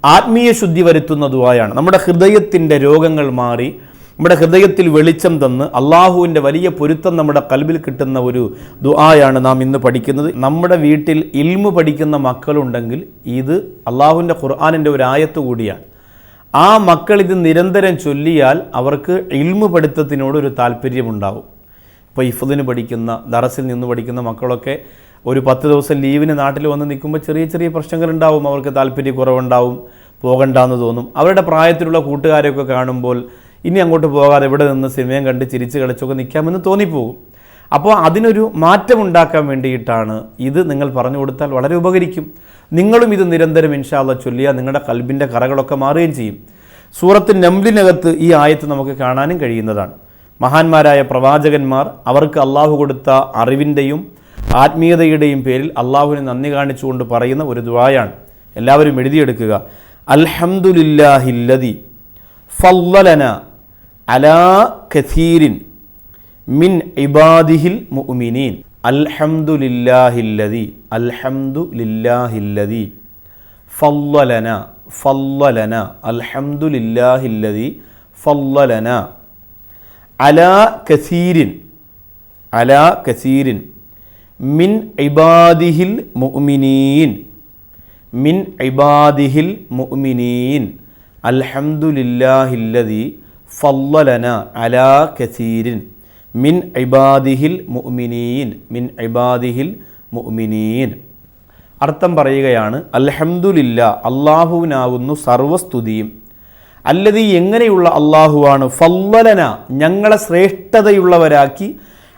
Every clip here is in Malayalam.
ആത്മീയ ശുദ്ധി വരുത്തുന്ന ദുആയാണ്. നമ്മുടെ ഹൃദയത്തിൻ്റെ രോഗങ്ങൾ മാറി നമ്മുടെ ഹൃദയത്തിൽ വെളിച്ചം തന്ന് അള്ളാഹുവിൻ്റെ വലിയ പൊരുത്തം നമ്മുടെ കൽബിൽ കിട്ടുന്ന ഒരു ദുആയാണ് നാം ഇന്ന് പഠിക്കുന്നത്. നമ്മുടെ വീട്ടിൽ ഇൽമു പഠിക്കുന്ന മക്കളുണ്ടെങ്കിൽ ഇത് അള്ളാഹുവിൻ്റെ ഖുർആനിൻ്റെ ഒരു ആയത്ത് കൂടിയാണ്. ആ മക്കൾ ഇത് നിരന്തരം ചൊല്ലിയാൽ അവർക്ക് ഇൽമു പഠിത്തത്തിനോട് ഒരു താല്പര്യമുണ്ടാവും. ഇപ്പോൾ ഹിഫ്ദിന് പഠിക്കുന്ന, ദറസിൽ നിന്ന് പഠിക്കുന്ന മക്കളൊക്കെ ഒരു 10 ദിവസം ലീവിന് നാട്ടിൽ വന്ന് നിൽക്കുമ്പോൾ ചെറിയ ചെറിയ പ്രശ്നങ്ങളുണ്ടാവും. അവർക്ക് താല്പര്യക്കുറവുണ്ടാവും, പോകണ്ടെന്ന് തോന്നും. അവരുടെ പ്രായത്തിലുള്ള കൂട്ടുകാരെയൊക്കെ കാണുമ്പോൾ ഇനി അങ്ങോട്ട് പോകാതെ ഇവിടെ നിന്ന് സിനിമയും കണ്ട് ചിരിച്ച് കളിച്ചൊക്കെ നിൽക്കാമെന്ന് തോന്നിപ്പോകും. അപ്പോൾ അതിനൊരു മാറ്റമുണ്ടാക്കാൻ വേണ്ടിയിട്ടാണ് ഇത് നിങ്ങൾ പറഞ്ഞു കൊടുത്താൽ വളരെ ഉപകരിക്കും. നിങ്ങളും ഇത് നിരന്തരം ഇൻഷാ അല്ലാഹ് ചൊല്ലിയാൽ നിങ്ങളുടെ കൽബിൻ്റെ കറകളൊക്കെ മാറുകയും ചെയ്യും. സൂറത്ത് നംലിനകത്ത് ഈ ആയത്ത് നമുക്ക് കാണാനും കഴിയുന്നതാണ്. മഹാന്മാരായ പ്രവാചകന്മാർ അവർക്ക് അള്ളാഹു കൊടുത്ത അറിവിൻ്റെയും ആത്മീയതയുടെയും പേരിൽ അള്ളാഹുവിന് നന്ദി കാണിച്ചുകൊണ്ട് പറയുന്ന ഒരു ദുആയാണ്. എല്ലാവരും എഴുതിയെടുക്കുക. അൽഹംദുലില്ലാഹില്ലദി ഫളലന അലാ കസീരിൻ മിൻ ഇബാദിഹിൽ മുഅ്മിനീൻ. അൽഹംദുലില്ലാഹില്ലദി ഫളലന അൽഹംദുലില്ലാഹില്ലദി ഫളലന അലാ കസീരിൻ മിൻ ഇബാദിഹിൽ മുഅ്മിനീൻ അൽഹംദുലില്ലാഹില്ലദി ഫളലന അലാ കസീരിൻ മിൻ ഇബാദിഹിൽ മുഅ്മിനീൻ. അർത്ഥം പറയുകയാണ്, അൽഹംദുലില്ലാ, അല്ലാഹുവിനാവുന്നു സർവസ്തുതിയും. അല്ലദീ, എങ്ങനെയുള്ള അള്ളാഹുവാണ്, ഫളലന, ഞങ്ങളെ ശ്രേഷ്ഠതയുള്ളവരാക്കി,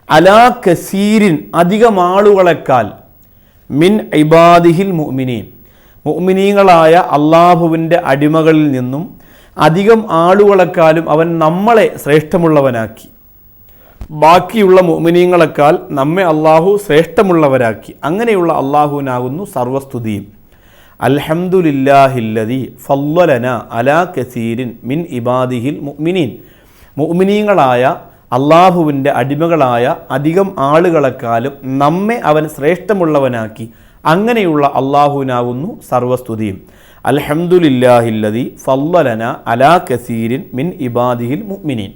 അലാ കസീരിൻ, അധികം ആളുകളെക്കാൾ, മിൻ ഇബാദിഹിൽ മുഅ്മിനീൻ, മുഅ്മിനീങ്ങളായ അള്ളാഹുവിൻ്റെ അടിമകളിൽ നിന്നും അധികം ആളുകളെക്കാളും അവൻ നമ്മളെ ശ്രേഷ്ഠമുള്ളവനാക്കി. ബാക്കിയുള്ള മുഅ്മിനീങ്ങളെക്കാൾ നമ്മെ അള്ളാഹു ശ്രേഷ്ഠമുള്ളവരാക്കി. അങ്ങനെയുള്ള അള്ളാഹുവിനാകുന്നു സർവസ്തുതിയും. അൽഹംദുലില്ലാഹില്ലദി ഫളലന അലാ കസീരിൻ മിൻ ഇബാദിഹിൽ മുഅ്മിനീൻ, മുഅ്മിനീങ്ങളായ അള്ളാഹുവിൻ്റെ അടിമകളായ അധികം ആളുകളെക്കാളും നമ്മെ അവൻ ശ്രേഷ്ഠമുള്ളവനാക്കി. അങ്ങനെയുള്ള അള്ളാഹുവിനാവുന്നു സർവസ്തുതിയും. അൽഹംദുലില്ലാഹില്ലദി ഫളലന അലാ കസീരിൻ മിൻ ഇബാദിഹിൽ മുഅ്മിനീൻ.